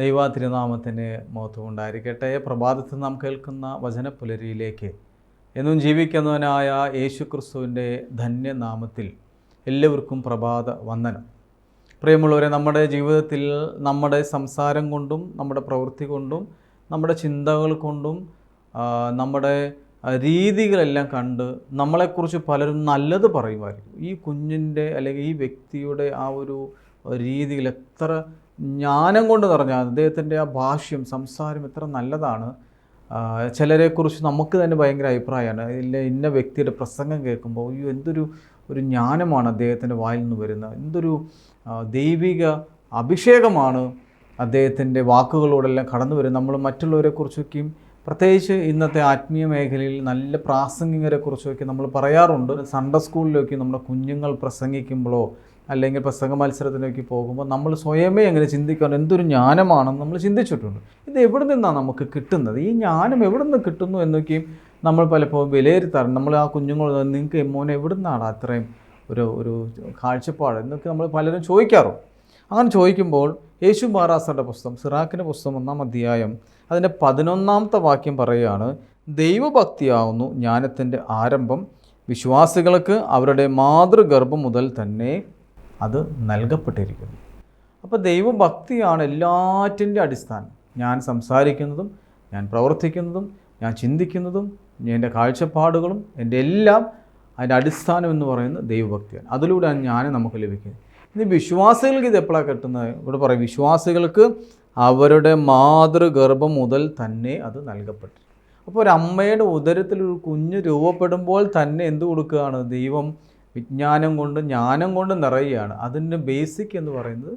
ദൈവത്തിരുനാമത്തിന് മഹത്വം ഉണ്ടായിരിക്കട്ടെ. പ്രഭാതത്തിൽ നാം കേൾക്കുന്ന വചനപ്പുലരിയിലേക്ക് എന്നും ജീവിക്കുന്നവനായ യേശു ക്രിസ്തുവിൻ്റെ ധന്യനാമത്തിൽ എല്ലാവർക്കും പ്രഭാത വന്ദനം. പ്രിയമുള്ളവരെ, നമ്മുടെ ജീവിതത്തിൽ നമ്മുടെ സംസാരം കൊണ്ടും നമ്മുടെ പ്രവൃത്തി കൊണ്ടും നമ്മുടെ ചിന്തകൾ കൊണ്ടും നമ്മുടെ രീതികളെല്ലാം കണ്ട് നമ്മളെക്കുറിച്ച് പലരും നല്ലത് പറയുമായിരിക്കും. ഈ കുഞ്ഞിൻ്റെ അല്ലെങ്കിൽ ഈ വ്യക്തിയുടെ ആ ഒരു രീതിയിൽ എത്ര ജ്ഞാനം കൊണ്ട് നിറഞ്ഞാൽ അദ്ദേഹത്തിൻ്റെ ആ ഭാഷ്യം സംസാരം എത്ര നല്ലതാണ്. ചിലരെക്കുറിച്ച് നമുക്ക് തന്നെ ഭയങ്കര അഭിപ്രായമാണ്. ഇന്ന വ്യക്തിയുടെ പ്രസംഗം കേൾക്കുമ്പോൾ അയ്യോ എന്തൊരു ജ്ഞാനമാണ് അദ്ദേഹത്തിൻ്റെ വായിൽ നിന്ന് വരുന്നത്, എന്തൊരു ദൈവിക അഭിഷേകമാണ് അദ്ദേഹത്തിൻ്റെ വാക്കുകളോടെല്ലാം കടന്നു വരും. നമ്മൾ മറ്റുള്ളവരെക്കുറിച്ചൊക്കെയും പ്രത്യേകിച്ച് ഇന്നത്തെ ആത്മീയ മേഖലയിൽ നല്ല പ്രാസംഗികരെക്കുറിച്ചൊക്കെ നമ്മൾ പറയാറുണ്ട്. സൺഡേ സ്കൂളിലൊക്കെ നമ്മുടെ കുഞ്ഞുങ്ങൾ പ്രസംഗിക്കുമ്പോഴോ അല്ലെങ്കിൽ പ്രസംഗ മത്സരത്തിലേക്ക് പോകുമ്പോൾ നമ്മൾ സ്വയമേ എങ്ങനെ ചിന്തിക്കണം, എന്തൊരു ജ്ഞാനമാണെന്ന് നമ്മൾ ചിന്തിച്ചിട്ടുണ്ട്. ഇത് എവിടെ നിന്നാണ് നമുക്ക് കിട്ടുന്നത്, ഈ ജ്ഞാനം എവിടെ നിന്ന് കിട്ടുന്നു എന്നൊക്കെയും നമ്മൾ പലപ്പോഴും വിലയിരുത്താറുണ്ട്. നമ്മൾ ആ കുഞ്ഞുങ്ങൾ നിങ്ങൾക്ക് മോനെ എവിടെ നിന്നാണ് അത്രയും ഒരു കാഴ്ചപ്പാട് എന്നൊക്കെ നമ്മൾ പലരും ചോദിക്കാറുണ്ട്. അങ്ങനെ ചോദിക്കുമ്പോൾ യേശു ബാറാസയുടെ പുസ്തകം, സിറാക്കിൻ്റെ പുസ്തകം 1-ാം അധ്യായം അതിൻ്റെ 11-ാമത്തെ വാക്യം പറയുകയാണ്, ദൈവഭക്തിയാവുന്നു ജ്ഞാനത്തിൻ്റെ ആരംഭം, വിശ്വാസികൾക്ക് അവരുടെ മാതൃഗർഭം മുതൽ തന്നെ അത് നൽകപ്പെട്ടിരിക്കുന്നു. അപ്പോൾ ദൈവഭക്തിയാണ് എല്ലാറ്റിൻ്റെ അടിസ്ഥാനം. ഞാൻ സംസാരിക്കുന്നതും ഞാൻ പ്രവർത്തിക്കുന്നതും ഞാൻ ചിന്തിക്കുന്നതും എൻ്റെ കാഴ്ചപ്പാടുകളും എൻ്റെ എല്ലാം അതിൻ്റെ അടിസ്ഥാനം എന്ന് പറയുന്നത് ദൈവഭക്തിയാണ്. അതിലൂടെയാണ് ജ്ഞാനം നമുക്ക് ലഭിക്കുന്നത്. ഇനി വിശ്വാസികൾക്ക് ഇത് എപ്പോഴാണ് കിട്ടുന്നത്? ഇവിടെ പറയും, വിശ്വാസികൾക്ക് അവരുടെ മാതൃഗർഭം മുതൽ തന്നെ അത് നൽകപ്പെട്ടു. അപ്പോൾ ഒരു അമ്മയുടെ ഉദരത്തിൽ ഒരു കുഞ്ഞ് രൂപപ്പെടുമ്പോൾ തന്നെ എന്ത് കൊടുക്കുകയാണ്? ദൈവം വിജ്ഞാനം കൊണ്ട് ജ്ഞാനം കൊണ്ട് നിറയുകയാണ്. അതിൻ്റെ ബേസിക് എന്ന് പറയുന്നത്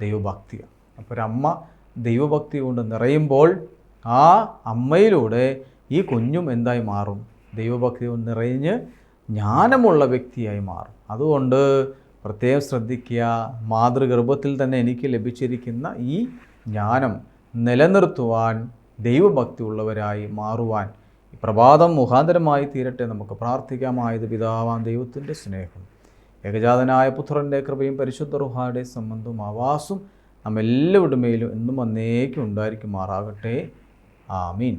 ദൈവഭക്തിയാണ്. അപ്പോൾ ഒരമ്മ ദൈവഭക്തി കൊണ്ട് നിറയുമ്പോൾ ആ അമ്മയിലൂടെ ഈ കുഞ്ഞും എന്തായി മാറും? ദൈവഭക്തി കൊണ്ട് നിറഞ്ഞ് ജ്ഞാനമുള്ള വ്യക്തിയായി മാറും. അതുകൊണ്ട് പ്രത്യേകം ശ്രദ്ധിക്കുക, മാതൃഗർഭത്തിൽ തന്നെ എനിക്ക് ലഭിച്ചിരിക്കുന്ന ഈ ജ്ഞാനം നിലനിർത്തുവാൻ, ദൈവഭക്തി ഉള്ളവരായി മാറുവാൻ ഈ പ്രഭാതം മുഖാന്തരമായി തീരട്ടെ. നമുക്ക് പ്രാർത്ഥിക്കാമായത് പിതാവാം ദൈവത്തിൻ്റെ സ്നേഹം, ഏകജാതനായ പുത്രൻ്റെ കൃപയും പരിശുദ്ധ റൂഹായുടെ സംബന്ധവും ആവാസും നമ്മെല്ലാവരുടെ മേലും എന്നും എന്നേക്കും ഉണ്ടായിരിക്കുമാറാകട്ടെ. ആമീൻ.